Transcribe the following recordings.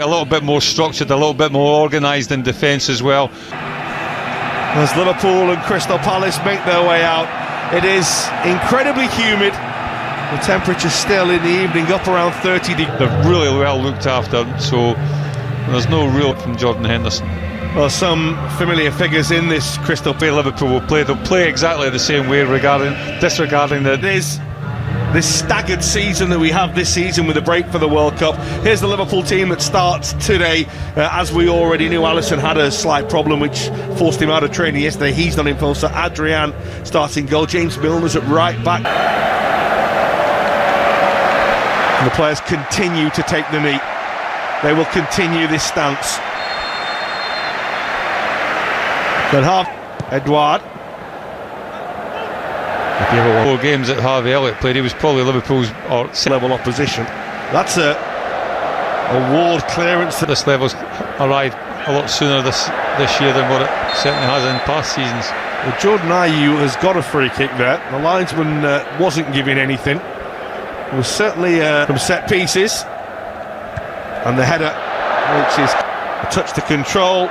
A little bit more structured, a little bit more organised in defence as well. As Liverpool and Crystal Palace make their way out, it is incredibly humid. The temperature's still in the evening up around 30 degrees. They're really well looked after, so there's no real from Jordan Henderson. Well, some familiar figures in this Crystal Palace. Liverpool will play. They'll play exactly the same way, disregarding the. It is this staggered season that we have this season with a break for the World Cup. Here's the Liverpool team that starts today. As we already knew, Alisson had a slight problem which forced him out of training yesterday. He's not in full, so Adrian starting goal. James Milner's at right back. And the players continue to take the knee. They will continue this stance. Good half, Edouard. 4 games that Harvey Elliott played, he was probably Liverpool's level opposition. That's a ward clearance. This level's arrived a lot sooner this year than what it certainly has in past seasons. Well, Jordan Ayew has got a free kick there. The linesman wasn't giving anything. It was certainly from set pieces. And the header, which is a touch to control.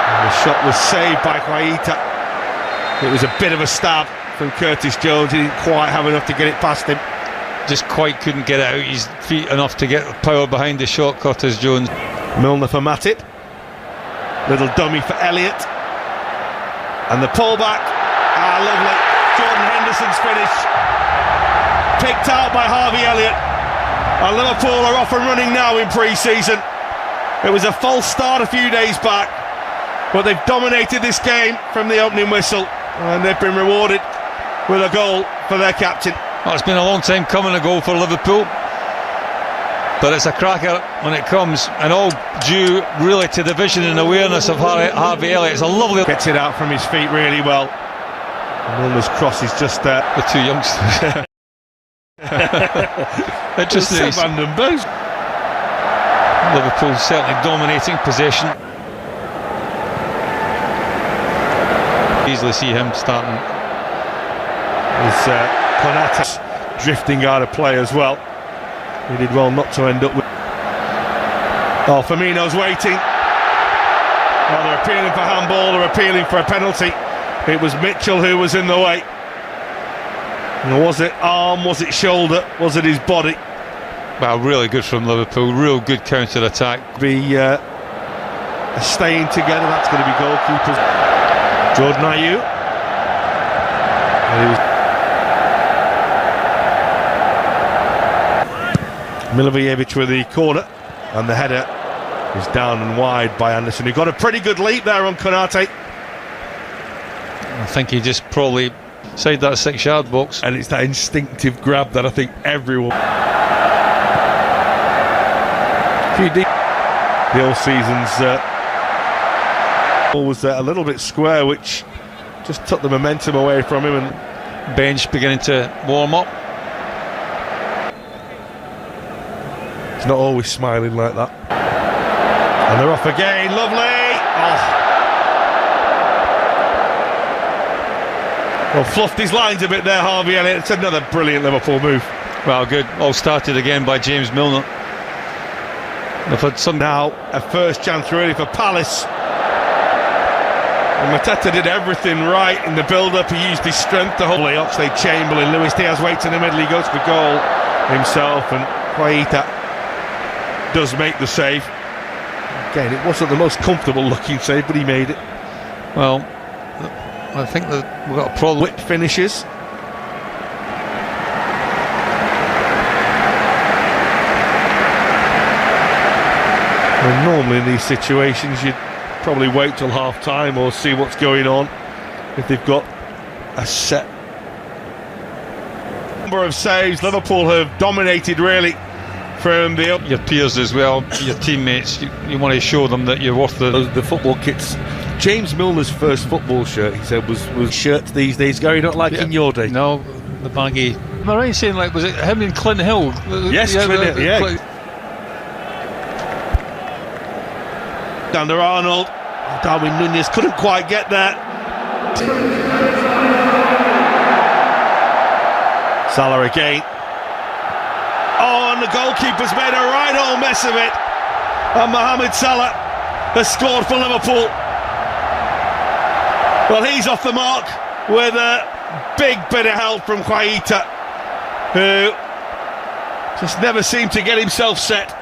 And the shot was saved by Guaita. It was a bit of a stab from Curtis Jones. He didn't quite have enough to get it past him. Just quite couldn't get it out his feet enough to get power behind the shot, Curtis Jones. Milner for Matip. Little dummy for Elliott. And the pullback. Ah, lovely. Jordan Henderson's finish. Picked out by Harvey Elliott. And Liverpool are off and running now in pre-season. It was a false start a few days back, but they've dominated this game from the opening whistle, and they've been rewarded with a goal for their captain. Well, it's been a long time coming, a goal for Liverpool, but it's a cracker when it comes, and all due really to the vision and awareness of Harvey Elliott. It's a lovely... Gets it out from his feet really well. Milner's cross is just there. The 2 youngsters. Interesting. Liverpool certainly dominating possession. Easily see him starting. Is Konate drifting out of play as well. He did well not to end up with... Oh, Firmino's waiting. Oh, they're appealing for handball, they're appealing for a penalty. It was Mitchell who was in the way. Was it arm, was it shoulder, was it his body? Well, really good from Liverpool, real good counter-attack. Staying together, that's going to be goalkeepers. Jordan Ayew. Milivojevic with the corner, and the header is down and wide by Anderson, who got a pretty good leap there on Konate. I think he just probably side that 6-yard box. And it's that instinctive grab that I think everyone... The old season's was a little bit square, which just took the momentum away from him, and bench beginning to warm up. He's not always smiling like that. And they're off again, lovely! Oh. Well, fluffed his lines a bit there, Harvey Elliott. It's another brilliant Liverpool move. Well, good. All started again by James Milner. They've had some now, a first chance really for Palace. And Mateta did everything right in the build-up. He used his strength to hold Oxlade-Chamberlain. Luis Diaz waits in the middle. He goes for goal himself, and Guaita does make the save. Again, it wasn't the most comfortable-looking save, but he made it. Well, I think that we've got a problem. Whip finishes. And normally in these situations you'd probably wait till half-time or see what's going on if they've got a set number of saves. Liverpool have dominated really from your peers as well, your teammates. You want to show them that you're worth the football kits. James Milner's first football shirt, he said, was shirts these days going, not like in your day. No, the baggy. Am I right in saying, like, was it him and Clint Hill? Yes, Clint Hill, yeah. Under Arnold, Darwin Núñez couldn't quite get there. Salah again. Oh, and the goalkeeper's made a right old mess of it. And Mohamed Salah has scored for Liverpool. Well, he's off the mark with a big bit of help from Quaita, who just never seemed to get himself set.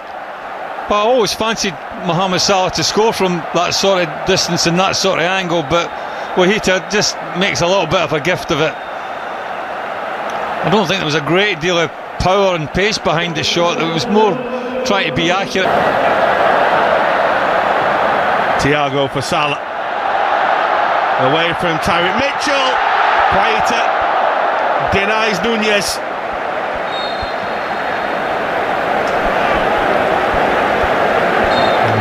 Well, I always fancied Mohamed Salah to score from that sort of distance and that sort of angle, but Quaita just makes a little bit of a gift of it. I don't think there was a great deal of power and pace behind the shot. It was more trying to be accurate. Thiago for Salah. Away from Tyreek Mitchell. Quaita denies Nunez.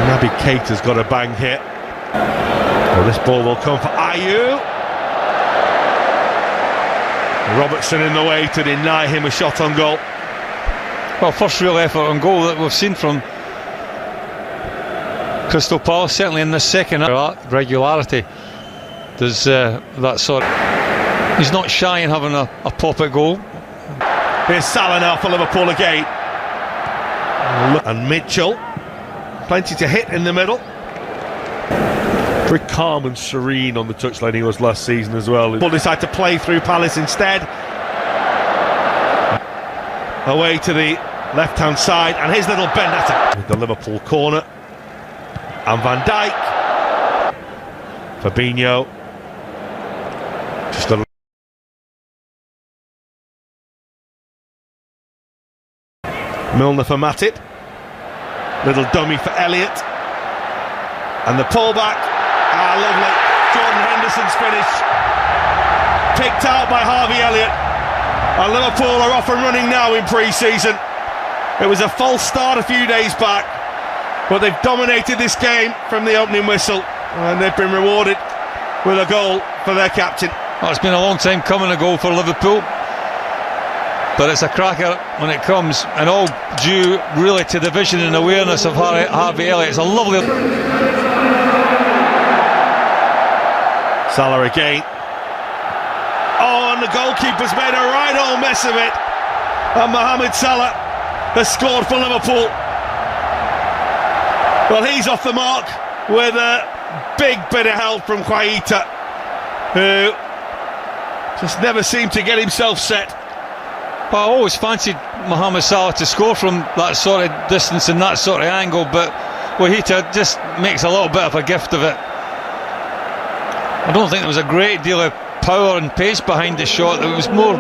Naby Keita's got a bang here. Well, this ball will come for Ayew. Robertson in the way to deny him a shot on goal. Well, first real effort on goal that we've seen from Crystal Palace, certainly in this second regularity. There's that sort of... He's not shy in having a pop at goal. Here's Salah now for Liverpool again. And Mitchell. Plenty to hit in the middle. Very calm and serene on the touchline he was last season as well. Liverpool decide to play through Palace instead. Away to the left-hand side, and his little bend at it. With the Liverpool corner. And Van Dijk. Fabinho. Just a Milner for Matip. Little dummy for Elliott. And the pullback. Ah, lovely. Jordan Henderson's finish. Picked out by Harvey Elliott. And Liverpool are off and running now in pre-season. It was a false start a few days back, but they've dominated this game from the opening whistle, and they've been rewarded with a goal for their captain. Well, it's been a long time coming, a goal for Liverpool, but it's a cracker when it comes, and all due really to the vision and awareness of Harvey Elliott. It's a lovely... Salah again. Oh, and the goalkeeper's made a right old mess of it. And Mohamed Salah has scored for Liverpool. Well, he's off the mark with a big bit of help from Quaita, who just never seemed to get himself set. Well, I always fancied Mohamed Salah to score from that sort of distance and that sort of angle, but Quaita just makes a little bit of a gift of it. I don't think there was a great deal of power and pace behind the shot. It was more